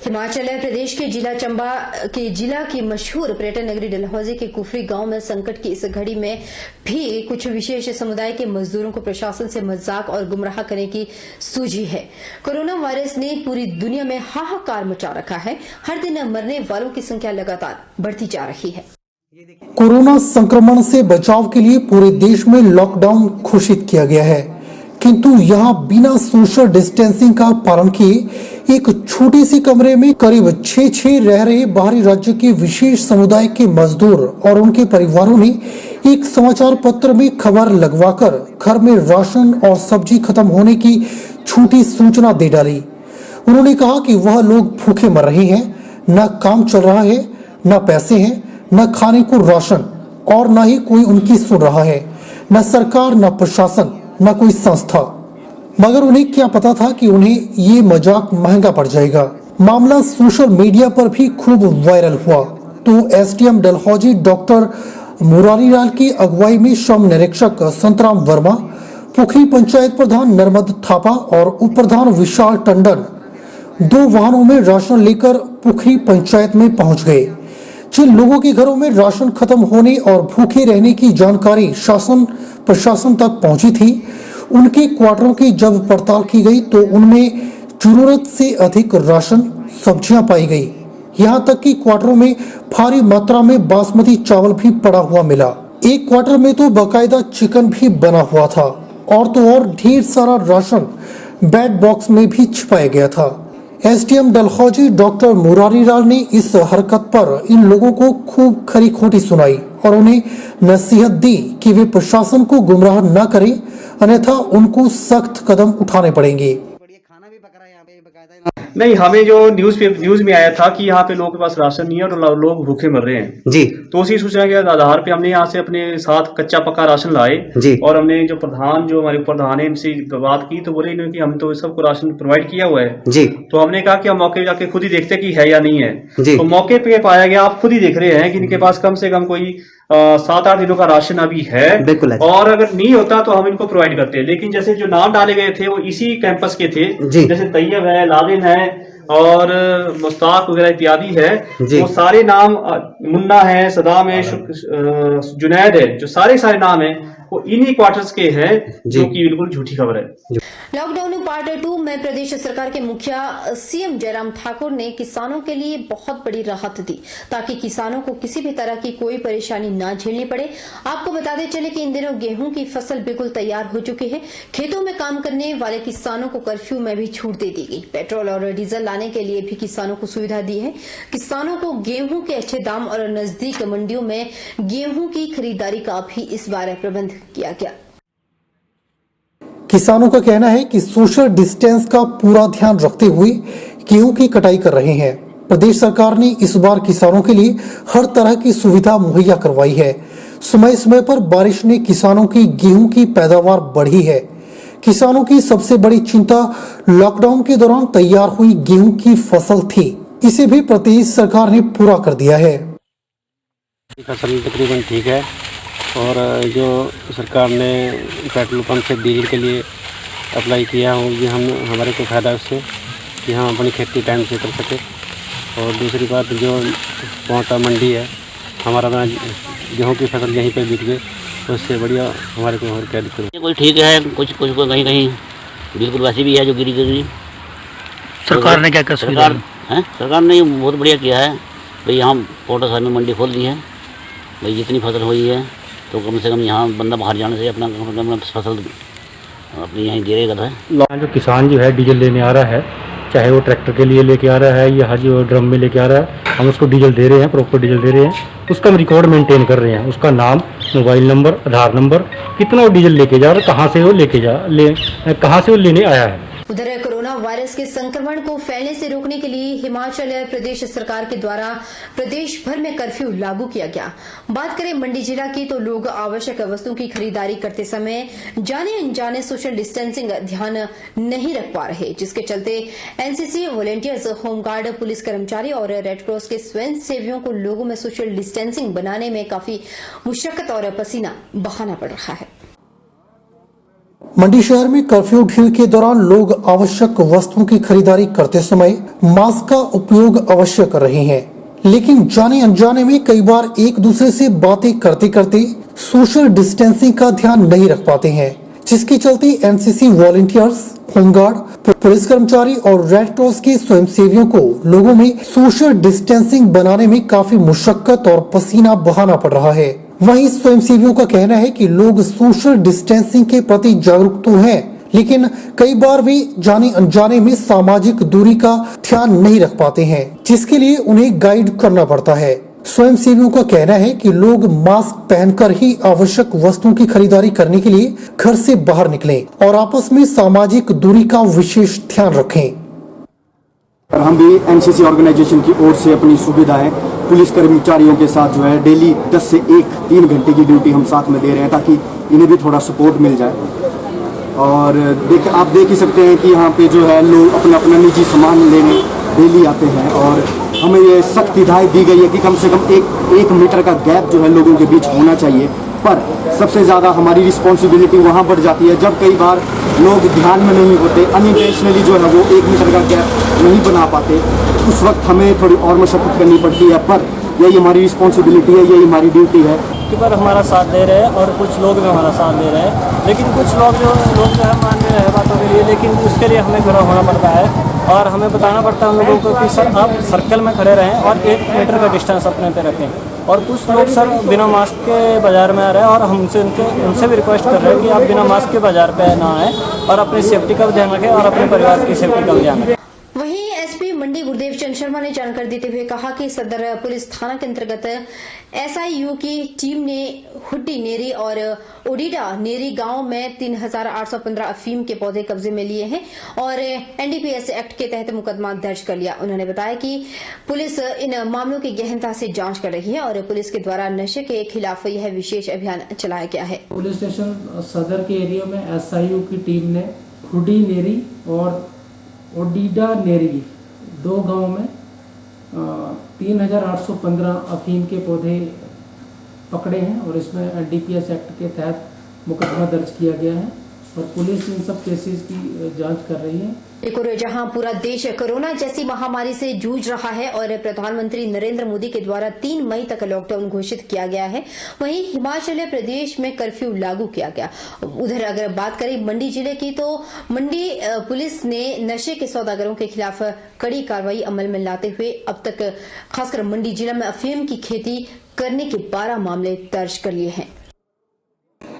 हिमाचल प्रदेश के जिला चंबा के जिला की मशहूर पर्यटन नगरी डलहौजी के कुफरी गांव में संकट की इस घड़ी में भी कुछ विशेष समुदाय के मजदूरों को प्रशासन से मजाक और गुमराह करने की सूझी है। कोरोना वायरस ने पूरी दुनिया में हाहाकार मचा रखा है। हर दिन मरने वालों की संख्या लगातार बढ़ती जा रही है। कोरोना संक्रमण से बचाव के लिए पूरे देश में लॉकडाउन घोषित किया गया है, किंतु यहाँ बिना सोशल डिस्टेंसिंग का पालन किए एक छोटी सी कमरे में करीब 6 रह रहे बाहरी राज्य के विशेष समुदाय के मजदूर और उनके परिवारों ने एक समाचार पत्र में खबर लगवाकर घर में राशन और सब्जी खत्म होने की छोटी सूचना दे डाली। उन्होंने कहा कि वह लोग भूखे मर रहे हैं, न काम चल रहा है, न पैसे हैं, न खाने को राशन और न ही कोई उनकी सुन रहा है, न सरकार, न प्रशासन, न कोई संस्था। मगर उन्हें क्या पता था कि उन्हें ये मजाक महंगा पड़ जाएगा। मामला सोशल मीडिया पर भी खूब वायरल हुआ तो एसडीएम डलहौजी डॉक्टर मुरारी लाल की अगुवाई में श्रम निरीक्षक संतराम वर्मा, पुखरी पंचायत प्रधान नर्मद थापा और उप प्रधान विशाल टंडन 2 वाहनों में राशन लेकर पुखरी पंचायत में पहुंच गए। जिन लोगों के घरों में राशन खत्म होने और भूखे रहने की जानकारी शासन प्रशासन तक पहुंची थी, उनके क्वार्टरों की जब पड़ताल की गई तो उनमें जरूरत से अधिक राशन सब्जियां पाई गई। यहां तक कि क्वार्टरों में भारी मात्रा में बासमती चावल भी पड़ा हुआ मिला। एक क्वार्टर में तो बाकायदा चिकन भी बना हुआ था और तो और ढेर सारा राशन बैड बॉक्स में भी छिपाया गया था। एसडीएम डलहौजी डॉक्टर मुरारी लाल ने इस हरकत पर इन लोगों को खूब खरी खोटी सुनाई और उन्हें नसीहत दी कि वे प्रशासन को गुमराह न करें, अन्यथा उनको सख्त कदम उठाने पड़ेंगे। नहीं, हमें जो न्यूज में आया था कि यहाँ पे लोगों के पास राशन नहीं है और लोग भूखे मर रहे हैं जी, तो उसी सूचना के आधार पे हमने यहाँ से अपने साथ कच्चा पक्का राशन लाए जी। और हमने जो हमारे प्रधान है इनसे बात की तो बोले कि हम तो सबको राशन प्रोवाइड किया हुआ है जी। तो हमने कहा कि हम मौके जाके खुद ही देखते कि है या नहीं है जी। तो मौके पे पाया गया, आप खुद ही देख रहे हैं कि इनके पास कम से कम कोई 7-8 दिनों का राशन अभी है बिल्कुल है। और अगर नहीं होता तो हम इनको प्रोवाइड करते हैं। लेकिन जैसे जो नाम डाले गए थे वो इसी कैंपस के थे, जैसे तैयब है, लादिन है और मुस्ताक वगैरह इत्यादि है, वो सारे नाम, मुन्ना है, सदाम है, जुनैद है, जो सारे नाम है वो इन्हीं क्वार्टर्स के हैं, जो कि बिल्कुल झूठी खबर है। लॉकडाउन पार्ट 2 में प्रदेश सरकार के मुखिया सीएम जयराम ठाकुर ने किसानों के लिए बहुत बड़ी राहत दी ताकि किसानों को किसी भी तरह की कोई परेशानी न झेलनी पड़े। आपको बताते चले कि इन दिनों गेहूं की फसल बिल्कुल तैयार हो चुकी है। खेतों में काम करने वाले किसानों को कर्फ्यू में भी छूट दे दी गई। पेट्रोल और डीजल लाने के लिए भी किसानों को सुविधा दी है। किसानों को गेहूं के अच्छे दाम और नजदीक मंडियों में गेहूं की खरीदारी का भी इस बार प्रबंध किया गया। किसानों का कहना है कि सोशल डिस्टेंस का पूरा ध्यान रखते हुए गेहूं की कटाई कर रहे हैं। प्रदेश सरकार ने इस बार किसानों के लिए हर तरह की सुविधा मुहैया करवाई है। समय समय पर बारिश ने किसानों की गेहूं की पैदावार बढ़ी है। किसानों की सबसे बड़ी चिंता लॉकडाउन के दौरान तैयार हुई गेहूं की फसल थी। इसे भी प्रदेश सरकार ने पूरा कर दिया है। फसल तकरीबन ठीक है और जो सरकार ने पेट्रोल पंप से डीजल के लिए अप्लाई किया हो, ये हमारे को फ़ायदा उससे कि हम अपनी खेती टाइम से कर सके। और दूसरी बात, जो पहुँचा मंडी है हमारा, गेहूँ की फसल यहीं पे बिक गई, उससे बढ़िया हमारे को और क्या दिक्कत। कोई ठीक है, कुछ को कहीं बिल्कुल वैसी भी है जो गिरी। सरकार ने क्या कर सरकार ने बहुत बढ़िया किया है भाई। हम पोटा साहब में मंडी खोल दी है भाई। जितनी फसल हुई है तो कम से कम यहाँ बंदा बाहर जाने से अपना फसल अपनी यहीं दे रहेगा है। जो किसान जो है डीजल लेने आ रहा है, चाहे वो ट्रैक्टर के लिए लेके आ रहा है या जो ड्रम में लेके आ रहा है, हम उसको डीजल दे रहे हैं, प्रॉपर डीजल दे रहे हैं। उसका हम रिकॉर्ड मेंटेन कर रहे हैं, उसका नाम, मोबाइल नंबर, आधार नंबर, कितना वो डीजल लेके जा रहा है, कहाँ से वो लेने आया है। उधर कोरोना वायरस के संक्रमण को फैलने से रोकने के लिए हिमाचल प्रदेश सरकार के द्वारा प्रदेश भर में कर्फ्यू लागू किया गया। बात करें मंडी जिला की तो लोग आवश्यक वस्तुओं की खरीदारी करते समय जाने अनजाने सोशल डिस्टेंसिंग ध्यान नहीं रख पा रहे, जिसके चलते एनसीसी वॉलंटियर्स, होमगार्ड, पुलिस कर्मचारी और रेड क्रॉस के स्वयं सेवियों को लोगों में सोशल डिस्टेंसिंग बनाने में काफी मुशक्कत और पसीना बहाना पड़ रहा है। मंडी शहर में कर्फ्यू ढील के दौरान लोग आवश्यक वस्तुओं की खरीदारी करते समय मास्क का उपयोग अवश्य कर रहे हैं, लेकिन जाने अनजाने में कई बार एक दूसरे से बातें करते करते सोशल डिस्टेंसिंग का ध्यान नहीं रख पाते हैं, जिसके चलते एनसीसी वॉलंटियर्स, होमगार्ड, पुलिस कर्मचारी और रेड क्रॉस के स्वयंसेवियों को लोगों में सोशल डिस्टेंसिंग बनाने में काफी मुशक्कत और पसीना बहाना पड़ रहा है। वहीं स्वयंसेवियों का कहना है कि लोग सोशल डिस्टेंसिंग के प्रति जागरूक तो हैं, लेकिन कई बार वे जाने अनजाने में सामाजिक दूरी का ध्यान नहीं रख पाते हैं, जिसके लिए उन्हें गाइड करना पड़ता है। स्वयंसेवियों का कहना है कि लोग मास्क पहनकर ही आवश्यक वस्तुओं की खरीदारी करने के लिए घर से बाहर निकलें और आपस में सामाजिक दूरी का विशेष ध्यान रखें। हम भी एनसीसी ऑर्गेनाइजेशन की ओर से अपनी सुविधाएं पुलिस कर्मचारियों के साथ जो है डेली 10 से 3 घंटे की ड्यूटी हम साथ में दे रहे हैं, ताकि इन्हें भी थोड़ा सपोर्ट मिल जाए। और आप देख ही सकते हैं कि यहाँ पे जो है लोग अपना अपना निजी सामान लेने डेली आते हैं, और हमें ये सख्त हिदायत दी गई है कि कम से कम एक मीटर का गैप जो है लोगों के बीच होना चाहिए। पर सबसे ज़्यादा हमारी रिस्पॉन्सिबिलिटी वहाँ बढ़ जाती है जब कई बार लोग ध्यान में नहीं होते, अनइंटेंशनली जो है वो 1 मीटर का गैप नहीं बना पाते, उस वक्त हमें थोड़ी और मशक्कत करनी पड़ती है। पर यही हमारी रिस्पॉन्सिबिलिटी है, यही हमारी ड्यूटी है। पर हमारा साथ दे रहे हैं और कुछ लोग भी हमारा साथ दे रहे हैं, लेकिन कुछ लोग जो है मान रहे हैं बातों के लिए, लेकिन उसके लिए हमें खड़ा होना पड़ता है और हमें बताना पड़ता है उन लोगों को कि सर आप सर्कल में खड़े रहें और 1 मीटर का डिस्टेंस अपने पे रखें। और कुछ लोग सर बिना मास्क के बाज़ार में आ रहे हैं और हम उनसे भी रिक्वेस्ट कर रहे हैं कि आप बिना मास्क के बाज़ार पे ना आएँ और अपनी सेफ्टी का भी ध्यान रखें और अपने परिवार की सेफ्टी का भी ध्यान रखें। वहीं एसपी मंडी गुरदेव चंद शर्मा ने जानकारी देते हुए कहा कि सदर पुलिस थाना के अंतर्गत एसआईयू की टीम ने हुड्डी नेरी और ओडिडा नेरी गांव में 3815 अफीम के पौधे कब्जे में लिए हैं और एनडीपीएस एक्ट के तहत मुकदमा दर्ज कर लिया। उन्होंने बताया कि पुलिस इन मामलों की गहनता से जांच कर रही है और पुलिस के द्वारा नशे के खिलाफ यह विशेष अभियान चलाया गया है। पुलिस स्टेशन सदर के एरिया में एसआईयू की टीम ने हुड्डी नेरी और ओडिडा नेरी 2 गांव में 3815 अफीम के पौधे पकड़े हैं और इसमें एनडीपीएस एक्ट के तहत मुकदमा दर्ज किया गया है और पुलिस इन सब केसेस की जांच कर रही है। एक और जहां पूरा देश कोरोना जैसी महामारी से जूझ रहा है और प्रधानमंत्री नरेंद्र मोदी के द्वारा 3 मई तक लॉकडाउन घोषित किया गया है, वहीं हिमाचल प्रदेश में कर्फ्यू लागू किया गया। उधर अगर बात करें मंडी जिले की, तो मंडी पुलिस ने नशे के सौदागरों के खिलाफ कड़ी कार्रवाई अमल में लाते हुए अब तक खासकर मंडी जिला में अफीम की खेती करने के 12 मामले दर्ज कर लिए हैं।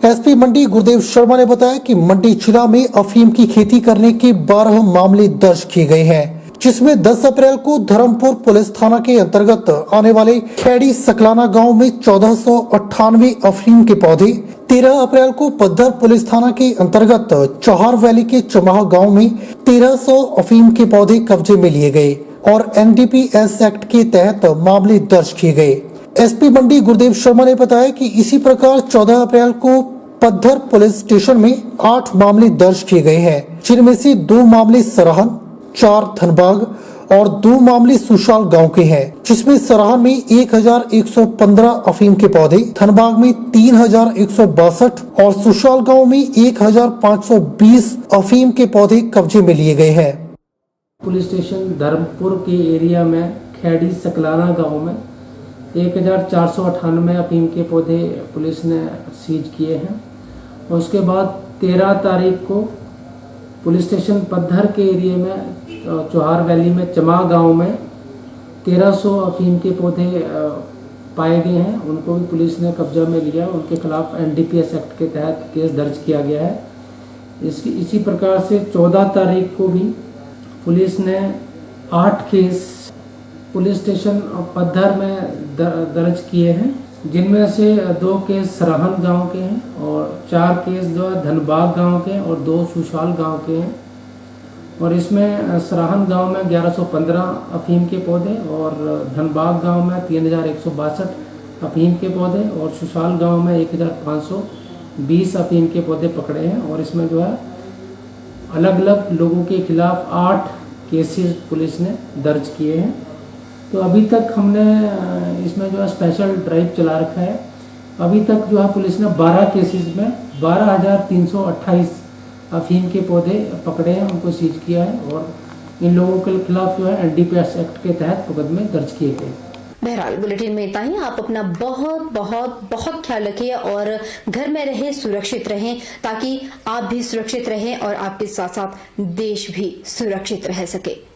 एसपी मंडी गुरदेव शर्मा ने बताया कि मंडी जिला में अफीम की खेती करने के 12 मामले दर्ज किए गए हैं, जिसमें 10 अप्रैल को धर्मपुर पुलिस थाना के अंतर्गत आने वाले खेड़ी सकलाना गांव में 1498 अफीम के पौधे, 13 अप्रैल को पद्धर पुलिस थाना के अंतर्गत चौहार वैली के चमाह गांव में 1300 अफीम के पौधे कब्जे में लिए गए और एनडीपीएस एक्ट के तहत मामले दर्ज किए गए। एसपी मंडी गुरदेव शर्मा ने बताया कि इसी प्रकार 14 अप्रैल को पद्धर पुलिस स्टेशन में 8 मामले दर्ज किए गए हैं, जिनमें से 2 मामले सराहन, 4 धनबाग और 2 मामले सुशाल गांव के हैं, जिसमें सराहन में 1115 अफीम के पौधे, धनबाग में 3162 और सुशाल गांव में 1520 अफीम के पौधे कब्जे में लिए गए हैं। पुलिस स्टेशन धर्मपुर के एरिया में खेड़ी सकलाना गांव में 1498 अफीम के पौधे पुलिस ने सीज किए हैं और उसके बाद 13 तारीख को पुलिस स्टेशन पद्धर के एरिया में चौहार वैली में चमाह गांव में 1300 अफीम के पौधे पाए गए हैं, उनको भी पुलिस ने कब्जा में लिया, उनके खिलाफ एनडीपीएस एक्ट के तहत केस दर्ज किया गया है। इसी प्रकार से 14 तारीख को भी पुलिस ने 8 केस पुलिस स्टेशन पद्धर में दर्ज किए हैं, जिनमें से 2 केस सराहन गांव के हैं और 4 केस जो है धनबाग गांव के और 2 सुशाल गांव के हैं। और इसमें सराहन गांव में 1115 अफीम के पौधे और धनबाग गांव में 3162 अफीम के पौधे और सुशाल गांव में 1520 अफीम के पौधे पकड़े हैं और इसमें जो है अलग अलग लोगों के खिलाफ 8 केसेस पुलिस ने दर्ज किए हैं। तो अभी तक हमने इसमें जो है स्पेशल ड्राइव चला रखा है। अभी तक जो है पुलिस ने 12 केसेस में 12,328 अफीम के पौधे पकड़े हैं, उनको सीज किया है और इन लोगों के खिलाफ जो है NDPS एक्ट के तहत मुकदमे दर्ज किए गए। बहरहाल बुलेटिन में इतना ही। आप अपना बहुत बहुत बहुत ख्याल रखिए और घर में रहें, सुरक्षित रहें, ताकि आप भी सुरक्षित रहें और आपके साथ साथ देश भी सुरक्षित रह सके।